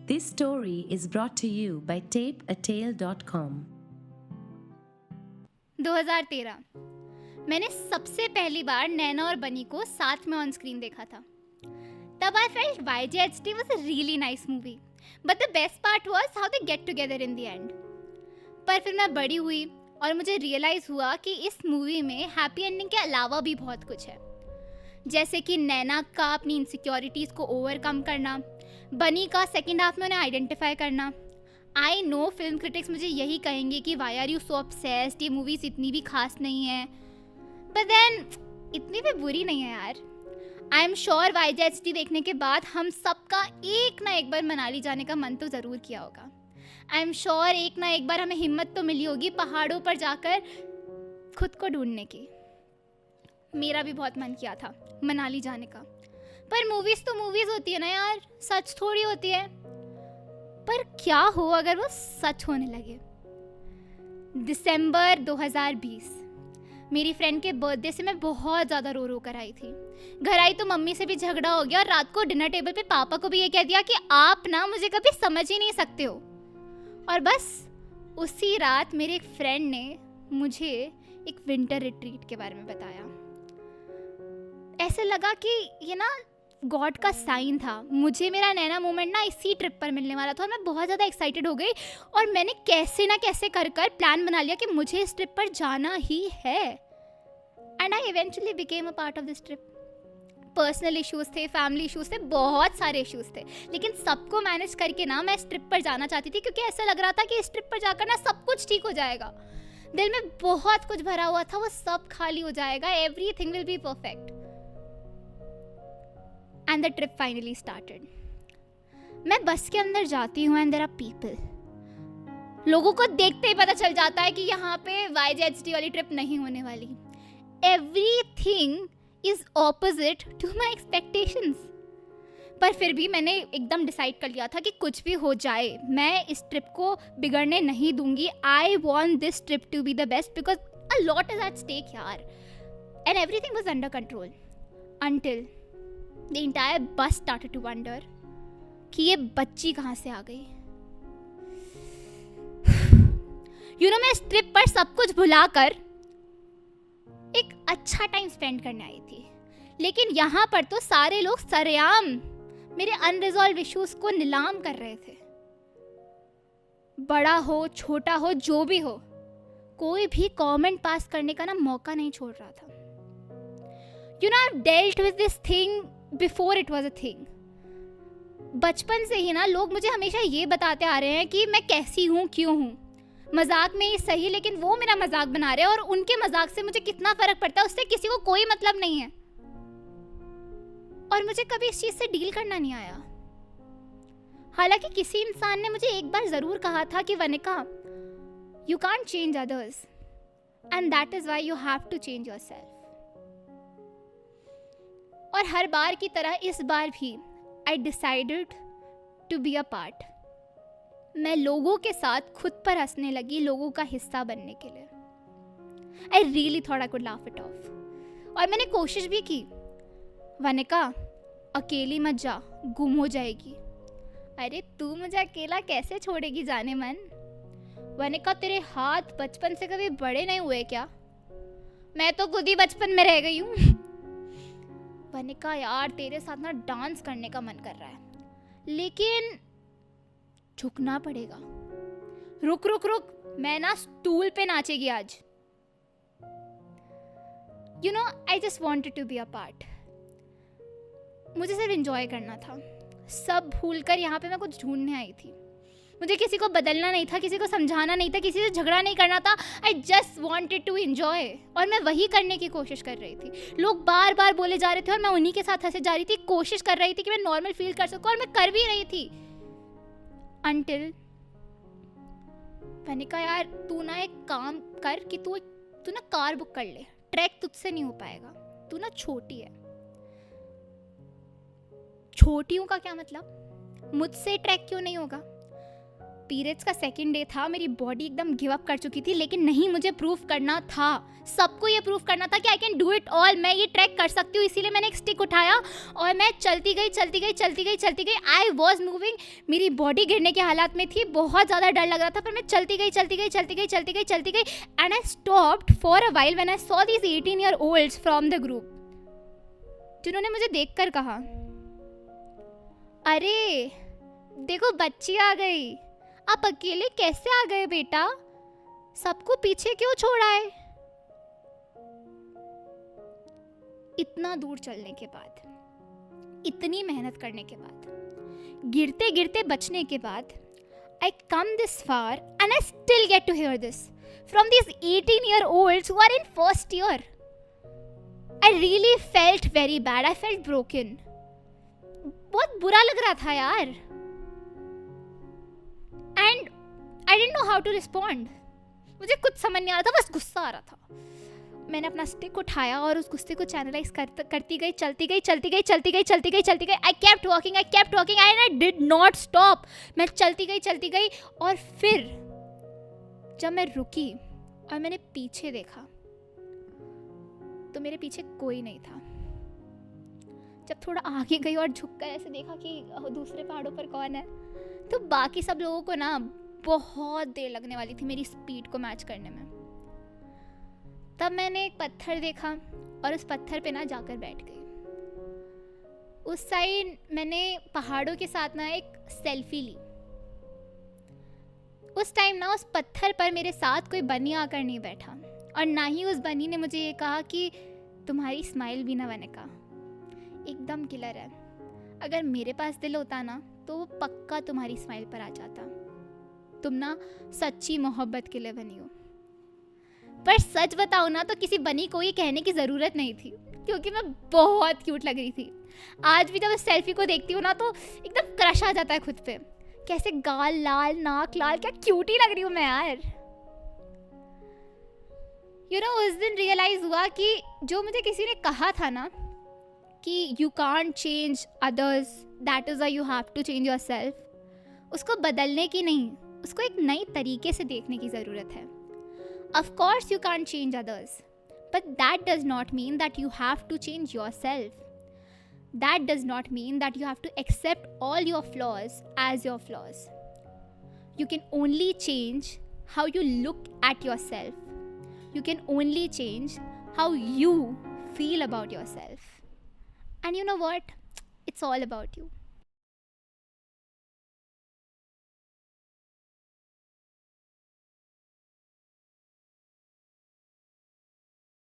This story is brought to you by tapeatale.com. 2013 मैंने सबसे पहली बार नैना और बनी को साथ में ऑन स्क्रीन देखा था. तब I felt YJHD was a really nice movie. But the best part was how they get together in the end. पर फिर मैं बड़ी हुई और मुझे रियलाइज हुआ कि इस मूवी में हैप्पी एंडिंग के अलावा भी बहुत कुछ है. जैसे कि नैना का अपनी इनसिक्योरिटीज़ को ओवरकम करना, बनी का सेकेंड हाफ में उन्हें आइडेंटिफाई करना. आई नो फिल्म क्रिटिक्स मुझे यही कहेंगे कि why are you so obsessed, ये मूवीज़ इतनी भी खास नहीं है. बट देन इतनी भी बुरी नहीं है यार. आई एम श्योर YJHD देखने के बाद हम सबका एक ना एक बार मनाली जाने का मन तो ज़रूर किया होगा. आई एम श्योर एक ना एक बार हमें हिम्मत तो मिली होगी पहाड़ों पर जाकर खुद को ढूंढने की. मेरा भी बहुत मन किया था मनाली जाने का. पर मूवीज़ तो मूवीज़ होती है ना यार, सच थोड़ी होती है. पर क्या हो अगर वो सच होने लगे. दिसंबर 2020 मेरी फ्रेंड के बर्थडे से मैं बहुत ज़्यादा रो कर आई थी. घर आई तो मम्मी से भी झगड़ा हो गया और रात को डिनर टेबल पे पापा को भी ये कह दिया कि आप ना मुझे कभी समझ ही नहीं सकते हो. और बस उसी रात मेरे एक फ्रेंड ने मुझे एक विंटर रिट्रीट के बारे में बताया. ऐसे लगा कि ये ना गॉड का साइन था. मुझे मेरा नैना मोमेंट ना इसी ट्रिप पर मिलने वाला था और मैं बहुत ज़्यादा एक्साइटेड हो गई. और मैंने कैसे ना कैसे कर प्लान बना लिया कि मुझे इस ट्रिप पर जाना ही है. And I eventually became a part of this trip. Personal issues थे, फैमिली इश्यूज़ थे, बहुत सारे इश्यूज़ थे, लेकिन सबको मैनेज करके ना मैं इस ट्रिप पर जाना चाहती थी क्योंकि ऐसा लग रहा था कि इस ट्रिप पर जाकर ना सब कुछ ठीक हो जाएगा. दिल में बहुत कुछ भरा हुआ था, वो सब खाली हो जाएगा. Everything will be perfect. And the trip finally started. मैं बस के अंदर जाती हूँ एंड देयर आर पीपल. लोगों को देखते ही पता चल जाता है कि यहाँ पे YJHD वाली ट्रिप नहीं होने वाली. Everything is opposite to my expectations. पर फिर भी मैंने एकदम डिसाइड कर लिया था कि कुछ भी हो जाए मैं इस ट्रिप को बिगड़ने नहीं दूंगी. I want this trip to be the best because a lot is at stake यार. And everything was under control until the entire bus started to wonder कि ये बच्ची कहाँ से आ गई. मैं इस ट्रिप पर सब कुछ भुलाकर एक अच्छा टाइम स्पेंड करने आई थी, लेकिन यहाँ पर तो सारे लोग सरेआम मेरे अनरिजॉल्व इश्यूज को नीलाम कर रहे थे. बड़ा हो छोटा हो जो भी हो, कोई भी कमेंट पास करने का ना मौका नहीं छोड़ रहा था. I've dealt with this thing before it was a thing. बचपन से ही ना लोग मुझे हमेशा ये बताते आ रहे हैं कि मैं कैसी हूँ, क्यों हूँ. मजाक में ही सही, लेकिन वो मेरा मजाक बना रहे हैं और उनके मजाक से मुझे कितना फर्क पड़ता है उससे किसी को कोई मतलब नहीं है. और मुझे कभी इस चीज से डील करना नहीं आया. हालांकि किसी इंसान ने मुझे एक बार जरूर कहा था कि Vanika, you can't change others and that is why you have to change yourself. और हर बार की तरह इस बार भी I decided to be a part. मैं लोगों के साथ खुद पर हंसने लगी, लोगों का हिस्सा बनने के लिए. I really thought I could laugh it of. और मैंने कोशिश भी की. वनिका, अकेली मत जा, गुम हो जाएगी. अरे तू मुझे अकेला कैसे छोड़ेगी जाने मन. वनिका, तेरे हाथ बचपन से कभी बड़े नहीं हुए क्या. मैं तो खुद ही बचपन में रह गई हूँ. वनिका यार, तेरे साथ ना डांस करने का मन कर रहा है, लेकिन झुकना पड़ेगा. रुक रुक रुक, मैं ना स्टूल पे नाचेगी आज. I just wanted to be a part. मुझे सिर्फ एंजॉय करना था. सब भूलकर यहाँ पे मैं कुछ ढूंढने आई थी. मुझे किसी को बदलना नहीं था, किसी को समझाना नहीं था, किसी से झगड़ा नहीं करना था. I just wanted to enjoy. और मैं वही करने की कोशिश कर रही थी. लोग बार बार बोले जा रहे थे और मैं उन्हीं के साथ हंसे जा रही थी. कोशिश कर रही थी कि मैं नॉर्मल फील कर सकूं, और मैं कर भी रही थी. Until वनिका यार, तू ना एक काम कर कि तू ना कार बुक कर ले. ट्रैक तुझसे नहीं हो पाएगा, तू ना छोटी है. छोटी हूँ का क्या मतलब. मुझसे ट्रैक क्यों नहीं होगा. पीरियड्स का सेकंड डे था, मेरी बॉडी एकदम गिव अप कर चुकी थी, लेकिन नहीं, मुझे प्रूफ करना था, सबको ये प्रूफ करना था कि I can do it all, मैं ये ट्रैक कर सकती हूँ। इसीलिए मैंने एक स्टिक उठाया और मैं चलती गई। आई वॉज मूविंग, मेरी बॉडी गिरने के हालात में थी, बहुत ज़्यादा डर लग रहा था, पर मैं चलती गई and I stopped for a while when I saw these 18-year-olds from the group, जिन्होंने मुझे देखकर कहा, अरे देखो बच्ची आ गई, आप अकेले कैसे आ गए बेटा, सबको पीछे क्यों छोड़ा है। इतना दूर चलने के बाद, इतनी मेहनत करने के बाद, गिरते गिरते बचने के बाद, I come this far and I still get to hear this from these 18-year-olds who are in first year. I really felt very bad. I felt broken. बहुत बुरा लग रहा था यार. And I didn't know how to respond. मुझे कुछ समझ नहीं आ रहा था, बस गुस्सा आ रहा था. मैंने अपना स्टिक उठाया और उस गुस्से को चैनलाइज करती गई, चलती गई. I kept walking and I did not stop. मैं चलती गई और फिर जब मैं रुकी और मैंने पीछे देखा तो मेरे पीछे कोई नहीं था. जब थोड़ा आगे गई और झुककर ऐसे देखा कि दूसरे पहाड़ों पर कौन है, तो बाकी सब लोगों को ना बहुत देर लगने वाली थी मेरी स्पीड को मैच करने में. तब मैंने एक पत्थर देखा और उस पत्थर पे ना जाकर बैठ गई. उस साइड मैंने पहाड़ों के साथ ना एक सेल्फी ली. उस टाइम ना उस पत्थर पर मेरे साथ कोई बनी आकर नहीं बैठा और ना ही उस बनी ने मुझे ये कहा कि तुम्हारी स्माइल भी ना बने का एकदम किलर है. अगर मेरे पास दिल होता ना तो वो पक्का तुम्हारी स्माइल पर आ जाता. तुम ना सच्ची मोहब्बत के लिए बनी हो. पर सच बताओ ना तो किसी बनी को ये कहने की ज़रूरत नहीं थी, क्योंकि मैं बहुत क्यूट लग रही थी. आज भी जब उस सेल्फी को देखती हूँ ना तो एकदम क्रश आ जाता है खुद पे. कैसे गाल लाल, नाक लाल, क्या क्यूटी लग रही हूँ मैं यार. उस दिन रियलाइज हुआ कि जो मुझे किसी ने कहा था ना कि you can't change others, that is why you have to change yourself, उसको बदलने की नहीं, उसको एक नई तरीके से देखने की ज़रूरत है. Of course you can't change others, but that does not mean that you have to change yourself. That does not mean that you have to accept all your flaws as your flaws. You can only change how you look at yourself. You can only change how you feel about yourself. And you know what? It's all about you.